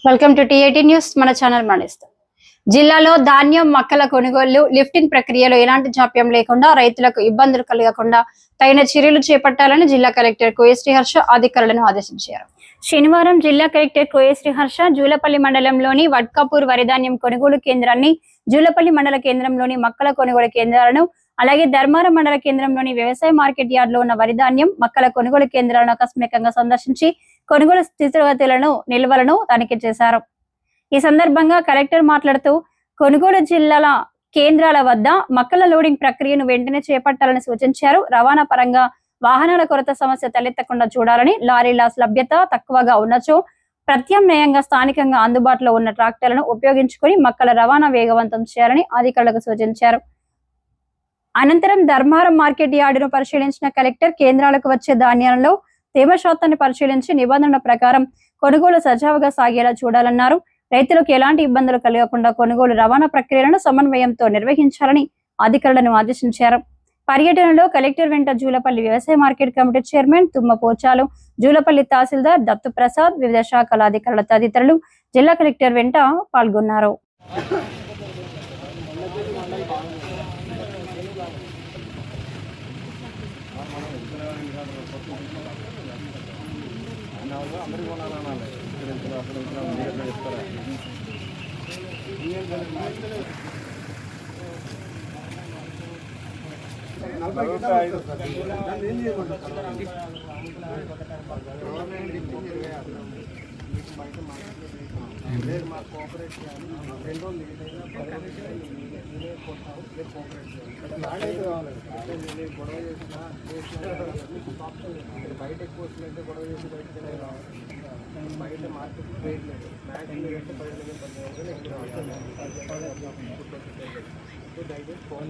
Welcome to టీ18 news. మన channel మణిస్తాం. జిల్లాలో ధాన్యం మొక్కల కొనుగోలు లిఫ్టింగ్ ప్రక్రియలో ఎలాంటి జాప్యం లేకుండా రైతులకు ఇబ్బందులు కలగకుండా తగిన చర్యలు చేపట్టాలని జిల్లా కలెక్టర్ కోయశ్రీ హర్ష అధికారులను ఆదేశించారు. శనివారం జిల్లా కలెక్టర్ కోయశ్రీ హర్ష జూలపల్లి మండలంలోని వడ్కాపూర్ వరిధాన్యం కొనుగోలు కేంద్రాన్ని, జూలపల్లి మండల కేంద్రంలోని మొక్కల కొనుగోలు కేంద్రాలను, అలాగే ధర్మారం మండల కేంద్రంలోని వ్యవసాయ మార్కెట్ యార్డ్ లో ఉన్న వరిధాన్యం మొక్కల కొనుగోలు కేంద్రాలను ఆకస్మికంగా సందర్శించి కొనుగోలు స్థితిగతులను, నిల్వలను తనిఖీ చేశారు. ఈ సందర్భంగా కలెక్టర్ మాట్లాడుతూ కొనుగోలు జిల్లాల కేంద్రాల వద్ద మొక్కల లోడింగ్ ప్రక్రియను వెంటనే చేపట్టాలని సూచించారు. రవాణా పరంగా వాహనాల కొరత సమస్య తలెత్తకుండా చూడాలని, లారీల లభ్యత తక్కువగా ఉన్నచో ప్రత్యామ్నాయంగా స్థానికంగా అందుబాటులో ఉన్న ట్రాక్టర్లను ఉపయోగించుకుని మొక్కల రవాణా వేగవంతం చేయాలని అధికారులకు సూచించారు. అనంతరం ధర్మారం మార్కెట్ యార్డును పరిశీలించిన కలెక్టర్ కేంద్రాలకు వచ్చే ధాన్యాలలో తేమ శాతాన్ని పరిశీలించి నిబంధనల ప్రకారం కొనుగోలు సజావుగా సాగేలా చూడాలన్నారు. రైతులకు ఎలాంటి ఇబ్బందులు కలగకుండా కొనుగోలు రవాణా ప్రక్రియలను సమన్వయంతో నిర్వహించాలని అధికారులను ఆదేశించారు. పర్యటనలో కలెక్టర్ వెంట జూలపల్లి వ్యవసాయ మార్కెట్ కమిటీ చైర్మన్ తుమ్మ పోచాలు, జూలపల్లి తహసీల్దార్ దత్తు ప్రసాద్, వివిధ శాఖల అధికారుల తదితరులు జిల్లా కలెక్టర్ వెంట పాల్గొన్నారు. బయట ఎక్కువ వస్తుందంటే గొడవ చేసి బయట మార్కెట్ రేట్ లేదు, మ్యాక్సిమం రేట్ 10 దయచేసి ఫోన్